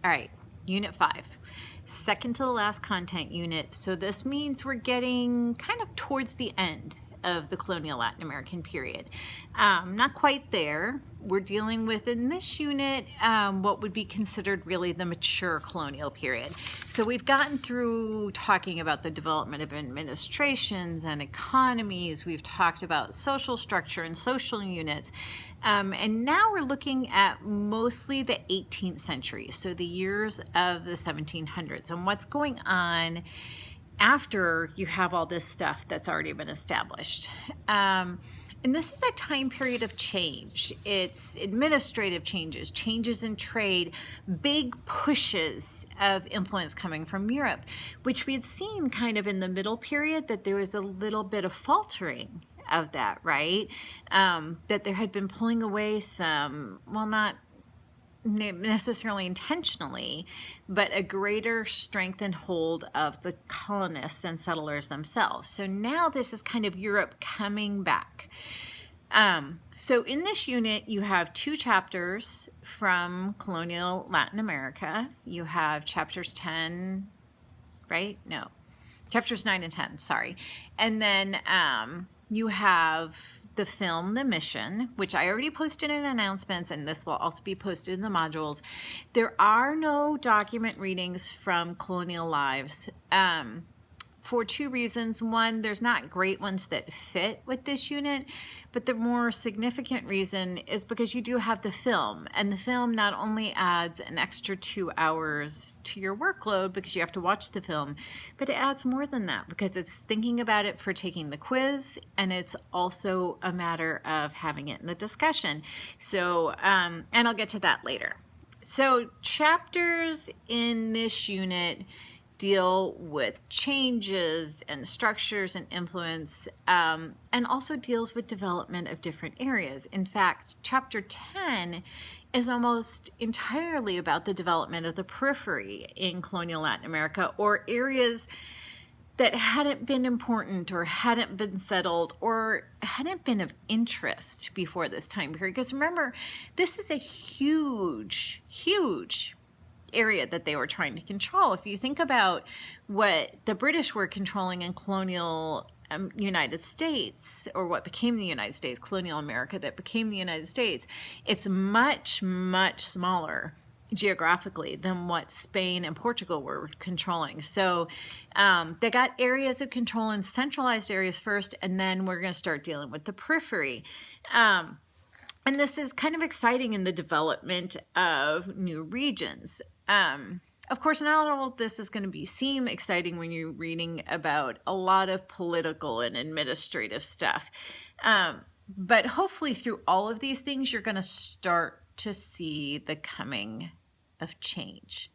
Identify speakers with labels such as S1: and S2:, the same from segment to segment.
S1: All right, Unit 5, second to the last content unit. So this means we're getting kind of towards the end of the colonial Latin American period. Not quite there. We're dealing with, in this unit, what would be considered really the mature colonial period. So we've gotten through talking about the development of administrations and economies. We've talked about social structure and social units. And now we're looking at mostly the 18th century, so the years of the 1700s, and what's going on after you have all this stuff that's already been established. And this is a time period of change. It's administrative changes, changes in trade, big pushes of influence coming from Europe, which we had seen kind of in the middle period that there was a little bit of faltering of that, right? That there had been pulling away some, well, not necessarily intentionally, but a greater strength and hold of the colonists and settlers themselves. So now this is kind of Europe coming back. So in this unit, you have 2 chapters from colonial Latin America. You have chapters 10, right? No, chapters 9 and 10, sorry. And then you have the film, The Mission, which I already posted in announcements, and this will also be posted in the modules. There are no document readings from Colonial Lives for 2 reasons. One, there's not great ones that fit with this unit, but the more significant reason is because you do have the film, and the film not only adds an extra 2 hours to your workload because you have to watch the film, but it adds more than that because it's thinking about it for taking the quiz, and it's also a matter of having it in the discussion. So, and I'll get to that later. So chapters in this unit deal with changes and structures and influence, and also deals with development of different areas. In fact, chapter 10 is almost entirely about the development of the periphery in colonial Latin America, or areas that hadn't been important or hadn't been settled or hadn't been of interest before this time period. Because remember, this is a huge, huge area that they were trying to control. If you think about what the British were controlling in colonial United States, or what became the United States, colonial America that became the United States, it's much, much smaller geographically than what Spain and Portugal were controlling. So they got areas of control in centralized areas first, and then we're going to start dealing with the periphery. And this is kind of exciting in the development of new regions. Of course, not all of this is going to seem exciting when you're reading about a lot of political and administrative stuff. But hopefully through all of these things, you're going to start to see the coming of change.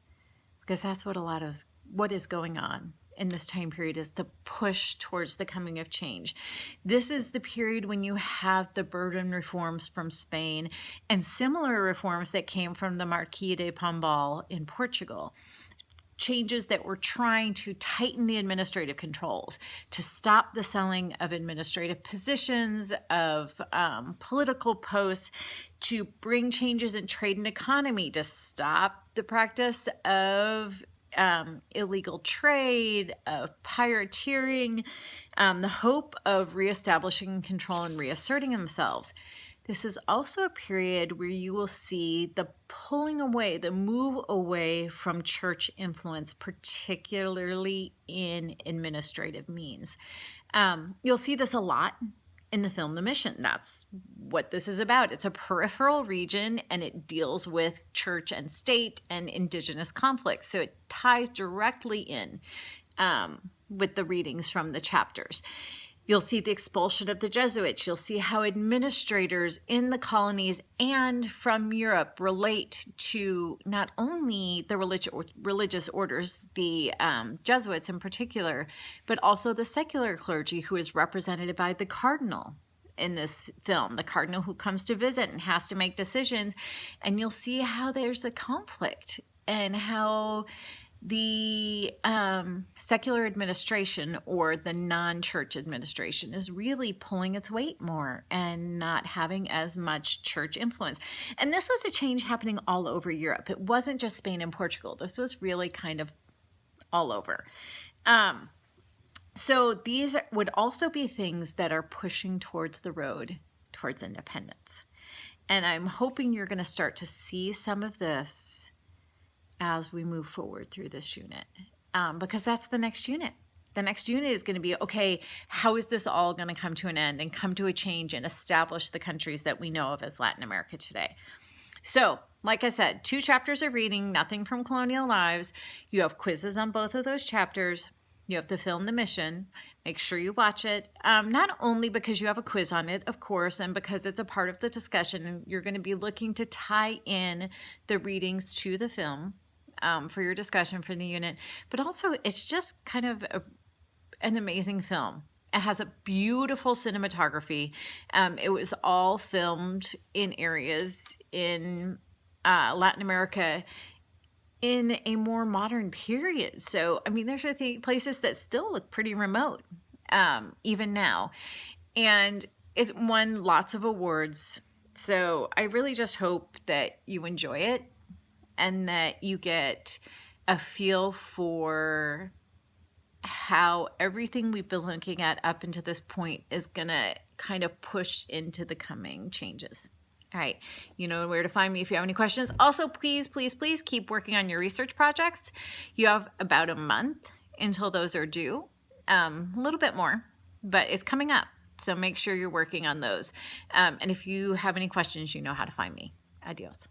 S1: Because that's what is going on in this time period, is the push towards the coming of change. This is the period when you have the Bourbon reforms from Spain and similar reforms that came from the Marquis de Pombal in Portugal. Changes that were trying to tighten the administrative controls, to stop the selling of administrative positions, of political posts, to bring changes in trade and economy, to stop the practice of illegal trade, of pirateering, the hope of reestablishing control and reasserting themselves. This is also a period where you will see the pulling away, the move away from church influence, particularly in administrative means. You'll see this a lot in the film The Mission. That's what this is about. It's a peripheral region, and it deals with church and state and indigenous conflicts. So it ties directly in with the readings from the chapters. You'll see the expulsion of the Jesuits. You'll see how administrators in the colonies and from Europe relate to not only the religious orders, the Jesuits in particular, but also the secular clergy, who is represented by the cardinal in this film, the cardinal who comes to visit and has to make decisions. And you'll see how there's a conflict, and how The secular administration or the non-church administration is really pulling its weight more and not having as much church influence. And this was a change happening all over Europe. It wasn't just Spain and Portugal. This was really kind of all over. So these would also be things that are pushing towards the road towards independence. And I'm hoping you're going to start to see some of this as we move forward through this unit, because that's the next unit. The next unit is going to be, okay, how is this all going to come to an end and come to a change and establish the countries that we know of as Latin America today? So, like I said, 2 chapters of reading, nothing from Colonial Lives. You have quizzes on both of those chapters. You have the film The Mission. Make sure you watch it, not only because you have a quiz on it, of course, and because it's a part of the discussion, and you're going to be looking to tie in the readings to the film for your discussion for the unit, but also it's just kind of an amazing film. It has a beautiful cinematography. It was all filmed in areas in Latin America in a more modern period. So, I mean, there's places that still look pretty remote, even now. And it's won lots of awards. So I really just hope that you enjoy it and that you get a feel for how everything we've been looking at up until this point is going to kind of push into the coming changes. All right, you know where to find me if you have any questions. Also, please, please, please keep working on your research projects. You have about a month until those are due, a little bit more, but it's coming up. So make sure you're working on those. And if you have any questions, you know how to find me. Adios.